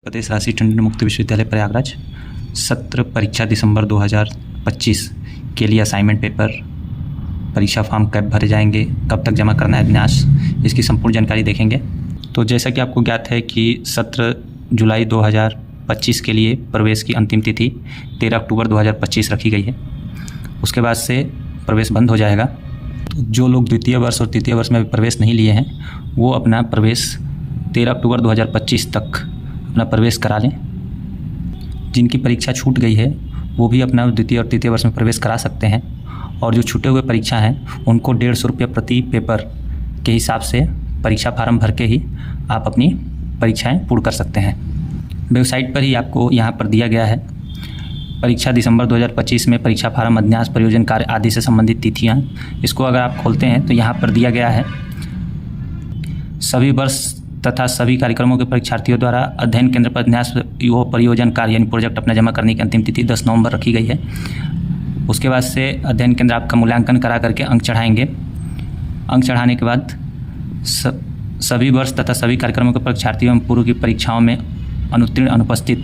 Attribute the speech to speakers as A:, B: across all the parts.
A: प्रदेश राशि टंडन मुक्त विश्वविद्यालय प्रयागराज सत्र परीक्षा दिसंबर 2025 के लिए असाइनमेंट पेपर परीक्षा फॉर्म कब भरे जाएंगे, कब तक जमा करना है अभ्यास, इसकी संपूर्ण जानकारी देखेंगे। तो जैसा कि आपको ज्ञात है कि सत्र जुलाई 2025 के लिए प्रवेश की अंतिम तिथि 13 अक्टूबर 2025 रखी गई है। उसके बाद से प्रवेश बंद हो जाएगा। तो जो लोग द्वितीय वर्ष और तृतीय वर्ष में प्रवेश नहीं लिए हैं वो अपना प्रवेश 13 अक्टूबर 2025 तक अपना प्रवेश करा लें। जिनकी परीक्षा छूट गई है वो भी अपना द्वितीय और तृतीय वर्ष में प्रवेश करा सकते हैं। और जो छूटे हुए परीक्षा हैं उनको 150 रुपये प्रति पेपर के हिसाब से परीक्षा फार्म भर के ही आप अपनी परीक्षाएं पूर्ण कर सकते हैं। वेबसाइट पर ही आपको यहाँ पर दिया गया है परीक्षा दिसंबर 2025 में परीक्षा फार्म, अभ्यास, प्रयोजन कार्य आदि से संबंधित तिथियाँ। इसको अगर आप खोलते हैं तो यहाँ पर दिया गया है सभी वर्ष तथा सभी कार्यक्रमों के परीक्षार्थियों द्वारा अध्ययन केंद्र पर अभ्यास व प्रयोजन कार्य यानी प्रोजेक्ट अपना जमा करने की अंतिम तिथि 10 नवंबर रखी गई है। उसके बाद से अध्ययन केंद्र आपका मूल्यांकन करा करके अंक चढ़ाएंगे। अंक चढ़ाने के बाद सभी वर्ष तथा सभी कार्यक्रमों के परीक्षार्थियों एवं पूर्व की परीक्षाओं में अनुत्तीर्ण अनुपस्थित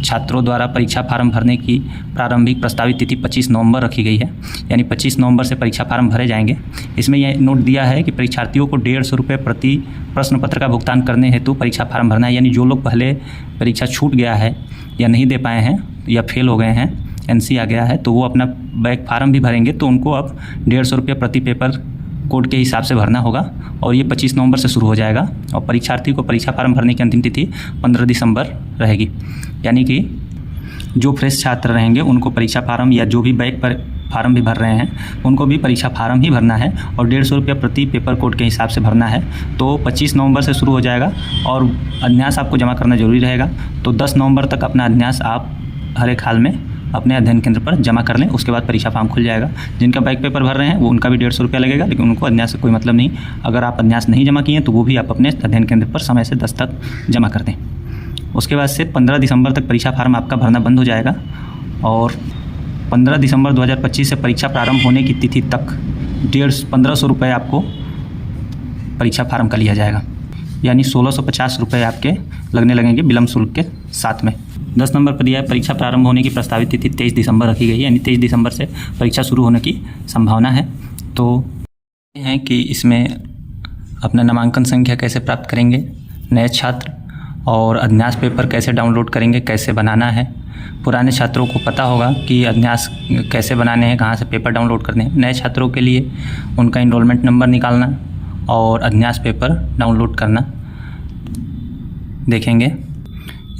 A: छात्रों द्वारा परीक्षा फार्म भरने की प्रारंभिक प्रस्तावित तिथि 25 नवंबर रखी गई है, यानी 25 नवंबर से परीक्षा फार्म भरे जाएंगे। इसमें यह नोट दिया है कि परीक्षार्थियों को 150 रुपये प्रति प्रश्न पत्र का भुगतान करने हेतु परीक्षा फार्म भरना है। यानी जो लोग पहले परीक्षा छूट गया है या नहीं दे पाए हैं या फेल हो गए हैं, NC आ गया है, तो वो अपना बैक फार्म भी भरेंगे तो उनको अब 150 रुपये प्रति पेपर कोड के हिसाब से भरना होगा। और ये 25 नवंबर से शुरू हो जाएगा और परीक्षार्थी को परीक्षा फार्म भरने की अंतिम तिथि 15 दिसंबर रहेगी। यानी कि जो फ्रेश छात्र रहेंगे उनको परीक्षा फार्म या जो भी बैक पर फार्म भी भर रहे हैं उनको भी परीक्षा फार्म ही भरना है और 150 रुपये प्रति पेपर कोड के हिसाब से भरना है। तो 25 नवंबर से शुरू हो जाएगा और अभ्यास आपको जमा करना जरूरी रहेगा। तो 10 नवंबर तक अपना अभ्यास आप हर एक हाल में अपने अध्ययन केंद्र पर जमा कर लें। उसके बाद परीक्षा फॉर्म खुल जाएगा। जिनका बैक पेपर भर रहे हैं वो उनका भी 150 रुपया लगेगा, लेकिन उनको अभ्यास से कोई मतलब नहीं। अगर आप अभ्यास नहीं जमा किए तो वो भी आप अपने अध्ययन केंद्र पर समय से 10 तक जमा कर दें। उसके बाद से 15 दिसंबर तक परीक्षा फार्म आपका भरना बंद हो जाएगा और 15 दिसंबर 2025 से परीक्षा प्रारंभ होने की तिथि तक 1500 रुपये आपको परीक्षा फार्म का लिया जाएगा, यानी 1650 रुपये आपके लगने लगेंगे विलम्ब शुल्क के साथ में। 10 नंबर पर दिया है परीक्षा प्रारंभ होने की प्रस्तावित तिथि 23 दिसंबर रखी गई है, यानी 23 दिसंबर से परीक्षा शुरू होने की संभावना है। तो हैं कि इसमें अपना नामांकन संख्या कैसे प्राप्त करेंगे नए छात्र, और अभ्यास पेपर कैसे डाउनलोड करेंगे, कैसे बनाना है। पुराने छात्रों को पता होगा कि अभ्यास कैसे बनाने हैं, कहाँ से पेपर डाउनलोड करने हैं। नए छात्रों के लिए उनका इनरोलमेंट नंबर निकालना और अभ्यास पेपर डाउनलोड करना देखेंगे।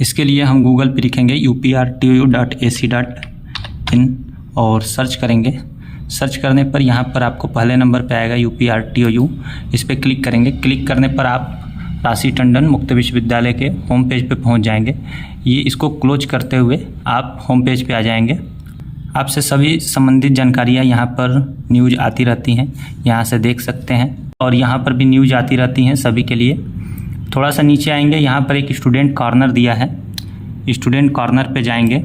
A: इसके लिए हम गूगल पे लिखेंगे uprtu.ac.in और सर्च करेंगे। सर्च करने पर यहाँ पर आपको पहले नंबर पे आएगा UPRTOU, इस पर क्लिक करेंगे। क्लिक करने पर आप राशि टंडन मुक्त विश्वविद्यालय के होम पेज पे पहुँच जाएंगे। ये इसको क्लोज करते हुए आप होम पेज पे आ जाएंगे। आपसे सभी संबंधित जानकारियाँ यहाँ पर न्यूज आती रहती हैं, यहाँ से देख सकते हैं। और यहाँ पर भी न्यूज आती रहती हैं सभी के लिए। थोड़ा सा नीचे आएंगे, यहाँ पर एक स्टूडेंट कॉर्नर दिया है। स्टूडेंट कॉर्नर पे जाएंगे,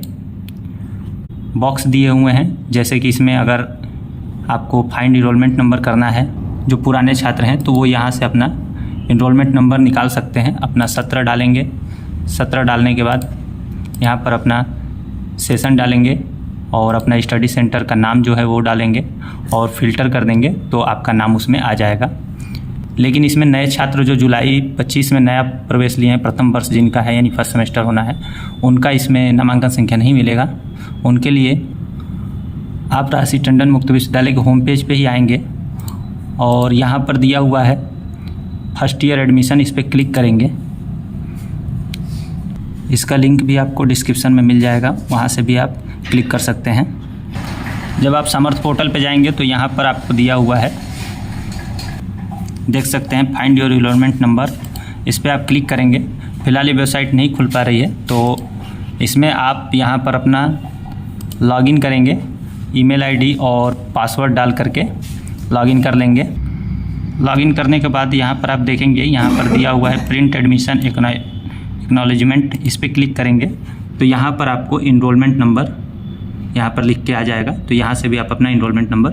A: बॉक्स दिए हुए हैं। जैसे कि इसमें अगर आपको फाइंड इनरोलमेंट नंबर करना है, जो पुराने छात्र हैं तो वो यहाँ से अपना इनरोलमेंट नंबर निकाल सकते हैं। अपना 17 डालेंगे। 17 डालने के बाद यहाँ पर अपना सेशन डालेंगे और अपना स्टडी सेंटर का नाम जो है वो डालेंगे और फिल्टर कर देंगे तो आपका नाम उसमें आ जाएगा। लेकिन इसमें नए छात्र जो जुलाई 25 में नया प्रवेश लिए हैं, प्रथम वर्ष जिनका है यानी फर्स्ट सेमेस्टर होना है, उनका इसमें नामांकन संख्या नहीं मिलेगा। उनके लिए आप राशि टंडन मुक्त विश्वविद्यालय के होम पेज पे ही आएंगे और यहाँ पर दिया हुआ है फर्स्ट ईयर एडमिशन, इस पर क्लिक करेंगे। इसका लिंक भी आपको डिस्क्रिप्शन में मिल जाएगा, वहाँ से भी आप क्लिक कर सकते हैं। जब आप समर्थ पोर्टल पे जाएंगे तो यहाँ पर आपको दिया हुआ है, देख सकते हैं फाइंड योर इनरोलमेंट नंबर, इस पर आप क्लिक करेंगे। फिलहाल ये वेबसाइट नहीं खुल पा रही है तो इसमें आप यहाँ पर अपना लॉगिन करेंगे, ईमेल आईडी और पासवर्ड डाल करके लॉगिन कर लेंगे। लॉगिन करने के बाद यहाँ पर आप देखेंगे, यहाँ पर दिया हुआ है प्रिंट एडमिशन एक्नॉलेजमेंट, इस पर क्लिक करेंगे तो यहाँ पर आपको इनरोलमेंट नंबर यहाँ पर लिख के आ जाएगा। तो यहाँ से भी आप अपना इनरोलमेंट नंबर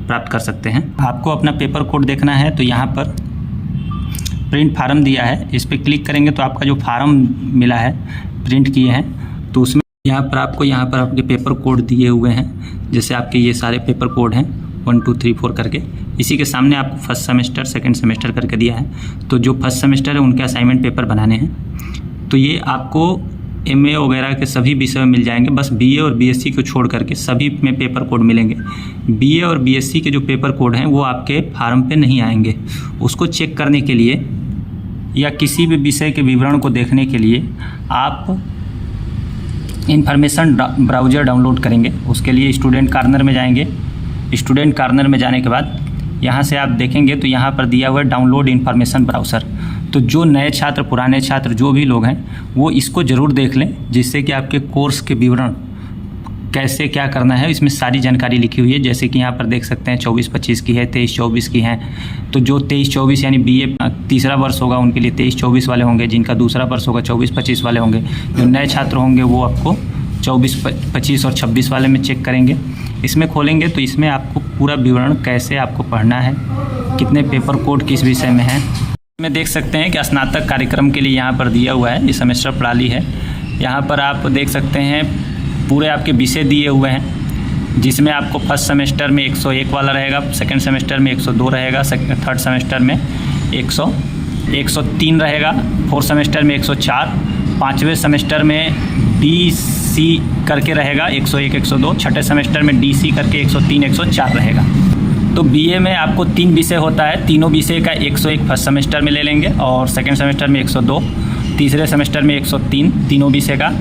A: प्राप्त कर सकते हैं। आपको अपना पेपर कोड देखना है तो यहाँ पर प्रिंट फार्म दिया है, इस पर क्लिक करेंगे तो आपका जो फार्म मिला है प्रिंट किए हैं, तो उसमें यहाँ पर आपके पेपर कोड दिए हुए हैं। जैसे आपके ये सारे पेपर कोड हैं 1 2 3 4 करके, इसी के सामने आपको फर्स्ट सेमेस्टर सेकंड सेमेस्टर करके दिया है। तो जो फर्स्ट सेमेस्टर है उनके असाइनमेंट पेपर बनाने हैं। तो ये आपको MA वगैरह के सभी विषय में मिल जाएंगे, बस BA और BSc को छोड़ करके सभी में पेपर कोड मिलेंगे। BA और BSc के जो पेपर कोड हैं वो आपके फार्म पे नहीं आएंगे। उसको चेक करने के लिए या किसी भी विषय के विवरण को देखने के लिए आप इन्फॉर्मेशन ब्राउज़र डाउनलोड करेंगे। उसके लिए स्टूडेंट कॉर्नर में जाएंगे। स्टूडेंट कॉर्नर में जाने के बाद यहाँ से आप देखेंगे तो यहाँ पर दिया हुआ है डाउनलोड इन्फॉर्मेशन ब्राउज़र। तो जो नए छात्र, पुराने छात्र, जो भी लोग हैं वो इसको ज़रूर देख लें, जिससे कि आपके कोर्स के विवरण कैसे क्या करना है इसमें सारी जानकारी लिखी हुई है। जैसे कि यहाँ पर देख सकते हैं 24-25 की है, 23-24 की है। तो जो 23-24 यानी BA तीसरा वर्ष होगा उनके लिए 23-24 वाले होंगे, जिनका दूसरा वर्ष होगा 24-25 वाले होंगे। जो नए छात्र होंगे वो आपको 24-25 और 26 वाले में चेक करेंगे। इसमें खोलेंगे तो इसमें आपको पूरा विवरण कैसे आपको पढ़ना है, कितने पेपर कोड किस विषय में है। इसमें देख सकते हैं कि स्नातक कार्यक्रम के लिए यहाँ पर दिया हुआ है, ये सेमेस्टर प्रणाली है। यहाँ पर आप देख सकते हैं पूरे आपके विषय दिए हुए हैं, जिसमें आपको फर्स्ट सेमेस्टर में 101 वाला रहेगा, सेकंड सेमेस्टर में 102 रहेगा, थर्ड सेमेस्टर में 103 रहेगा, फोर्थ सेमेस्टर में 104, पाँचवें सेमेस्टर में DC करके रहेगा 101 102, छठे सेमेस्टर में DC करके 103 104 रहेगा। तो BA में आपको 3 विषय होता है, तीनों विषय का 101 फर्स्ट सेमेस्टर में ले लेंगे और सेकेंड सेमेस्टर में 102, तीसरे सेमेस्टर में 103 तीनों विषय का,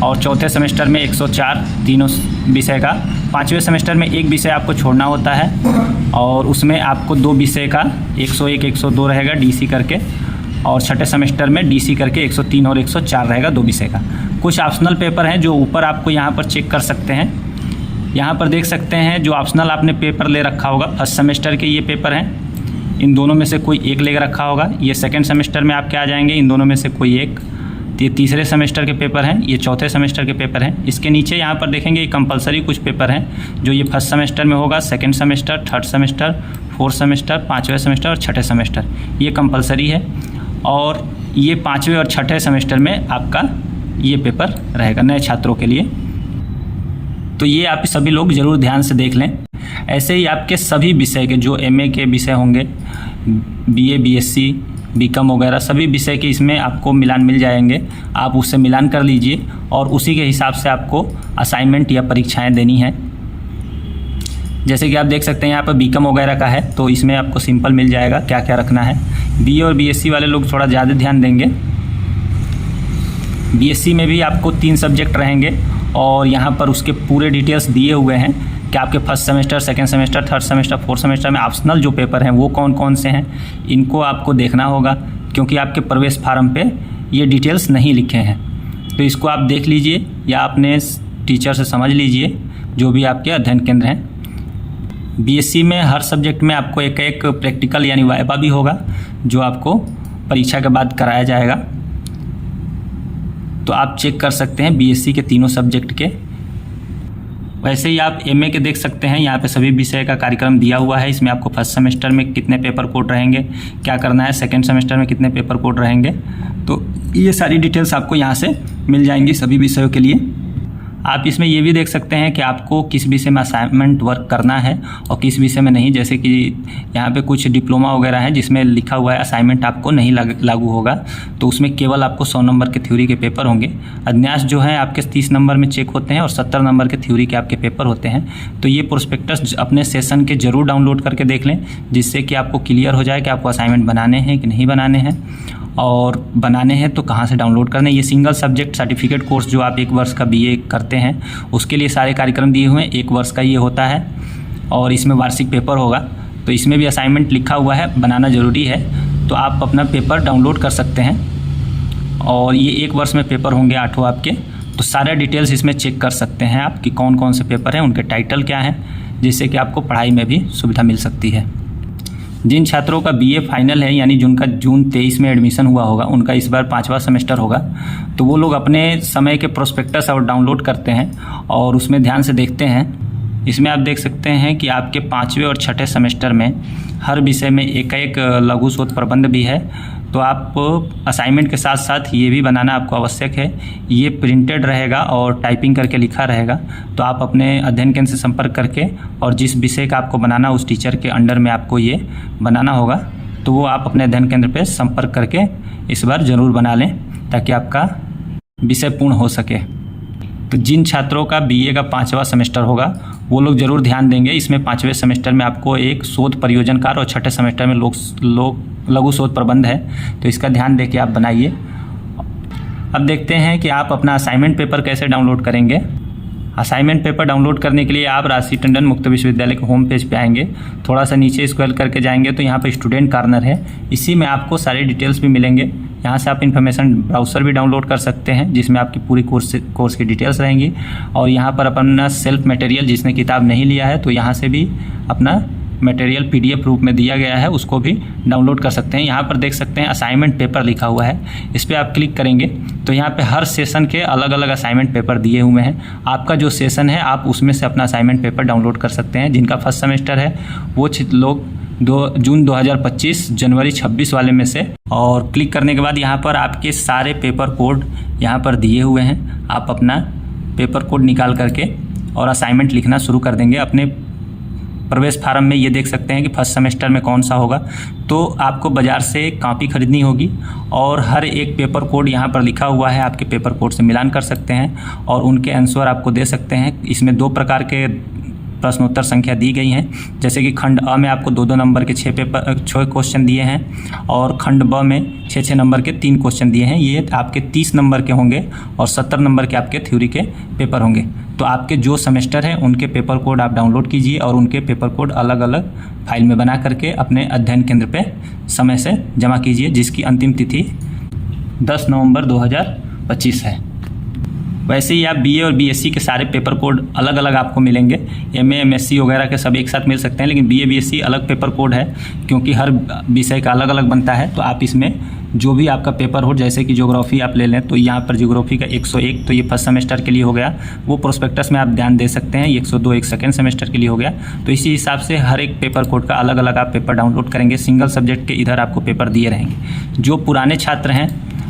A: और चौथे सेमेस्टर में 104 तीनों विषय का। पाँचवें सेमेस्टर में एक विषय आपको छोड़ना होता है और उसमें आपको 2 विषय का 101 102 रहेगा DC करके, और छठे सेमेस्टर में DC करके 103 और 104 रहेगा 2 विषय का। कुछ ऑप्शनल पेपर हैं जो ऊपर आपको यहाँ पर चेक कर सकते हैं। यहाँ पर देख सकते हैं जो ऑप्शनल आपने पेपर ले रखा होगा, फर्स्ट सेमेस्टर के ये पेपर हैं, इन दोनों में से कोई एक ले रखा होगा। ये सेकंड सेमेस्टर में आपके आ जाएंगे, इन दोनों में से कोई एक। ये तीसरे सेमेस्टर के पेपर हैं, ये चौथे सेमेस्टर के पेपर हैं। इसके नीचे यहाँ पर देखेंगे ये कंपलसरी कुछ पेपर हैं जो ये फर्स्ट सेमेस्टर में होगा, second semester, third semester, fourth semester, पाँचवें सेमेस्टर और छठे सेमेस्टर, ये कंपलसरी है। और ये पाँचवें और छठे सेमेस्टर में आपका ये पेपर रहेगा नए छात्रों के लिए। तो ये आप सभी लोग ज़रूर ध्यान से देख लें। ऐसे ही आपके सभी विषय के जो MA के विषय होंगे, BA BSc BCom वगैरह सभी विषय के इसमें आपको मिलान मिल जाएंगे। आप उससे मिलान कर लीजिए और उसी के हिसाब से आपको असाइनमेंट या परीक्षाएं देनी हैं। जैसे कि आप देख सकते हैं यहाँ पर BCom वगैरह का है, तो इसमें आपको सिंपल मिल जाएगा क्या क्या रखना है। BA और BSc वाले लोग थोड़ा ज़्यादा ध्यान देंगे। BSc में भी आपको 3 सब्जेक्ट रहेंगे और यहाँ पर उसके पूरे डिटेल्स दिए हुए हैं कि आपके first semester, second semester, third semester, fourth semester में ऑप्शनल जो पेपर हैं वो कौन कौन से हैं, इनको आपको देखना होगा, क्योंकि आपके प्रवेश फार्म पे ये डिटेल्स नहीं लिखे हैं। तो इसको आप देख लीजिए या अपने टीचर से समझ लीजिए, जो भी आपके अध्ययन केंद्र हैं। BSc में हर सब्जेक्ट में आपको एक एक प्रैक्टिकल यानी वाइवा भी होगा, जो आपको परीक्षा के बाद कराया जाएगा। तो आप चेक कर सकते हैं BSc के तीनों सब्जेक्ट के। वैसे ही आप MA के देख सकते हैं, यहाँ पे सभी विषय का कार्यक्रम दिया हुआ है। इसमें आपको फर्स्ट सेमेस्टर में कितने पेपर कोड रहेंगे, क्या करना है, सेकंड सेमेस्टर में कितने पेपर कोड रहेंगे, तो ये सारी डिटेल्स आपको यहाँ से मिल जाएंगी सभी विषयों के लिए। आप इसमें ये भी देख सकते हैं कि आपको किस विषय में असाइनमेंट वर्क करना है और किस विषय में नहीं। जैसे कि यहाँ पे कुछ डिप्लोमा वगैरह है जिसमें लिखा हुआ है असाइनमेंट आपको नहीं लागू होगा, तो उसमें केवल आपको 100 नंबर के थ्योरी के पेपर होंगे। अध्यास जो है आपके 30 नंबर में चेक होते हैं और 70 नंबर के थ्योरी के आपके पेपर होते हैं। तो ये प्रोस्पेक्टस अपने सेशन के ज़रूर डाउनलोड करके देख लें, जिससे कि आपको क्लियर हो जाए कि आपको असाइनमेंट बनाने हैं कि नहीं बनाने हैं, और बनाने हैं तो कहाँ से डाउनलोड करने। ये सिंगल सब्जेक्ट सर्टिफिकेट कोर्स जो आप 1 वर्ष का BA करते हैं उसके लिए सारे कार्यक्रम दिए हुए हैं। 1 वर्ष का ये होता है और इसमें वार्षिक पेपर होगा, तो इसमें भी असाइनमेंट लिखा हुआ है, बनाना ज़रूरी है। तो आप अपना पेपर डाउनलोड कर सकते हैं और ये 1 वर्ष में पेपर होंगे 8 आपके। तो सारे डिटेल्स इसमें चेक कर सकते हैं आप कि कौन कौन से पेपर हैं, उनके टाइटल क्या हैं, जिससे कि आपको पढ़ाई में भी सुविधा मिल सकती है। जिन छात्रों का BA फाइनल है, यानी जिनका जून 23 में एडमिशन हुआ होगा, उनका इस बार 5वां सेमेस्टर होगा, तो वो लोग अपने समय के प्रोस्पेक्टस और डाउनलोड करते हैं और उसमें ध्यान से देखते हैं। इसमें आप देख सकते हैं कि आपके 5वें और छठे सेमेस्टर में हर विषय में एक एक लघु शोध प्रबंध भी है, तो आप असाइनमेंट के साथ साथ ये भी बनाना आपको आवश्यक है। ये प्रिंटेड रहेगा और टाइपिंग करके लिखा रहेगा। तो आप अपने अध्ययन केंद्र से संपर्क करके और जिस विषय का आपको बनाना उस टीचर के अंडर में आपको ये बनाना होगा, तो वो आप अपने अध्ययन केंद्र पे संपर्क करके इस बार ज़रूर बना लें ताकि आपका विषय पूर्ण हो सके। तो जिन छात्रों का बीए का 5वां सेमेस्टर होगा वो लोग ज़रूर ध्यान देंगे। इसमें 5वें सेमेस्टर में आपको एक शोध परियोजन कार्य और 6ठे सेमेस्टर में लघु शोध प्रबंध है, तो इसका ध्यान देके आप बनाइए। अब देखते हैं कि आप अपना असाइनमेंट पेपर कैसे डाउनलोड करेंगे। असाइनमेंट पेपर डाउनलोड करने के लिए आप राजश्री टंडन मुक्त विश्वविद्यालय के होम पेज पे आएंगे, थोड़ा सा नीचे स्क्रॉल करके जाएंगे तो यहाँ पे स्टूडेंट कॉर्नर है। इसी में आपको सारे डिटेल्स भी मिलेंगे। यहाँ से आप इन्फॉर्मेशन ब्राउज़र भी डाउनलोड कर सकते हैं जिसमें आपकी पूरी कोर्स की डिटेल्स रहेंगी। और यहाँ पर अपना सेल्फ मटेरियल, जिसने किताब नहीं लिया है तो यहाँ से भी अपना मटेरियल PDF रूप में दिया गया है, उसको भी डाउनलोड कर सकते हैं। यहाँ पर देख सकते हैं असाइनमेंट पेपर लिखा हुआ है, इस पर आप क्लिक करेंगे तो यहाँ पे हर सेशन के अलग अलग असाइनमेंट पेपर दिए हुए हैं। आपका जो सेशन है आप उसमें से अपना असाइनमेंट पेपर डाउनलोड कर सकते हैं। जिनका फर्स्ट सेमेस्टर है वो लोग जून 2025 जनवरी 26 वाले में से, और क्लिक करने के बाद यहाँ पर आपके सारे पेपर कोड यहाँ पर दिए हुए हैं। आप अपना पेपर कोड निकाल करके और असाइनमेंट लिखना शुरू कर देंगे। अपने प्रवेश फार्म में ये देख सकते हैं कि फर्स्ट सेमेस्टर में कौन सा होगा। तो आपको बाज़ार से कॉपी खरीदनी होगी और हर एक पेपर कोड यहाँ पर लिखा हुआ है, आपके पेपर कोड से मिलान कर सकते हैं और उनके आंसर आपको दे सकते हैं। इसमें 2 प्रकार के प्रश्नोत्तर संख्या दी गई हैं, जैसे कि खंड अ में आपको 2-2 नंबर के 6 क्वेश्चन दिए हैं और खंड ब में 6-6 नंबर के 3 क्वेश्चन दिए हैं। ये आपके 30 नंबर के होंगे और 70 नंबर के आपके थ्योरी के पेपर होंगे। तो आपके जो सेमेस्टर हैं उनके पेपर कोड आप डाउनलोड कीजिए और उनके पेपर कोड अलग अलग फाइल में बना करके अपने अध्ययन केंद्र पे समय से जमा कीजिए, जिसकी अंतिम तिथि 10 नवंबर 2025 है। वैसे ही आप BA और BSc के सारे पेपर कोड अलग अलग आपको मिलेंगे। MA MSc वगैरह के सब एक साथ मिल सकते हैं, लेकिन BA BSc अलग पेपर कोड है क्योंकि हर विषय का अलग अलग बनता है। तो आप इसमें जो भी आपका पेपर हो, जैसे कि ज्योग्राफी आप ले लें तो यहाँ पर ज्योग्राफी का 101 तो ये फर्स्ट सेमेस्टर के लिए हो गया, वो प्रोस्पेक्टस में आप ध्यान दे सकते हैं। 102 एक सेकेंड सेमेस्टर के लिए हो गया। तो इसी हिसाब से हर एक पेपर कोड का अलग अलग आप पेपर डाउनलोड करेंगे। सिंगल सब्जेक्ट के इधर आपको पेपर दिए रहेंगे। जो पुराने छात्र हैं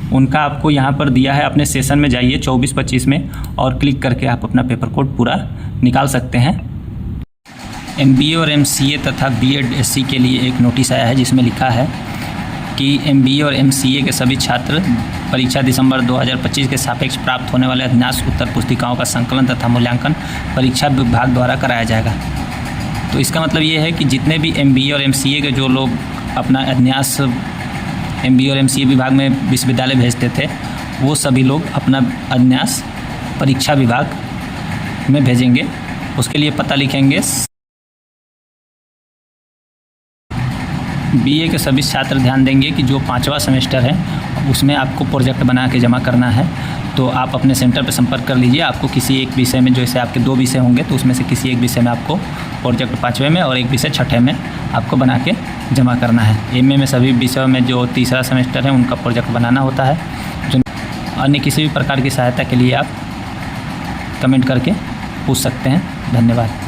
A: उनका आपको यहाँ पर दिया है, अपने सेशन में जाइए 24-25 में और क्लिक करके आप अपना पेपर कोड पूरा निकाल सकते हैं। MBA और MCA तथा B.Ed SC के लिए एक नोटिस आया है जिसमें लिखा है कि MBA और MCA के सभी छात्र परीक्षा दिसंबर 2025 के सापेक्ष प्राप्त होने वाले अधिन्यास उत्तर पुस्तिकाओं का संकलन तथा मूल्यांकन परीक्षा विभाग द्वारा कराया जाएगा। तो इसका मतलब ये है कि जितने भी MBA और MCA के जो लोग अपना अधिन्यास MBA और MCA विभाग में विश्वविद्यालय भेजते थे, वो सभी लोग अपना अधिन्यास परीक्षा विभाग में भेजेंगे। उसके लिए पता लिखेंगे। BA के सभी छात्र ध्यान देंगे कि जो 5वां सेमेस्टर है उसमें आपको प्रोजेक्ट बना के जमा करना है। तो आप अपने सेंटर पर संपर्क कर लीजिए। आपको किसी एक विषय में, जैसे आपके 2 विषय होंगे तो उसमें से किसी एक विषय में आपको प्रोजेक्ट 5वें में और एक विषय 6ठे में आपको बना के जमा करना है। MA में सभी विषयों में जो 3रा सेमेस्टर है उनका प्रोजेक्ट बनाना होता है। जो अन्य किसी भी प्रकार की सहायता के लिए आप कमेंट करके पूछ सकते हैं। धन्यवाद।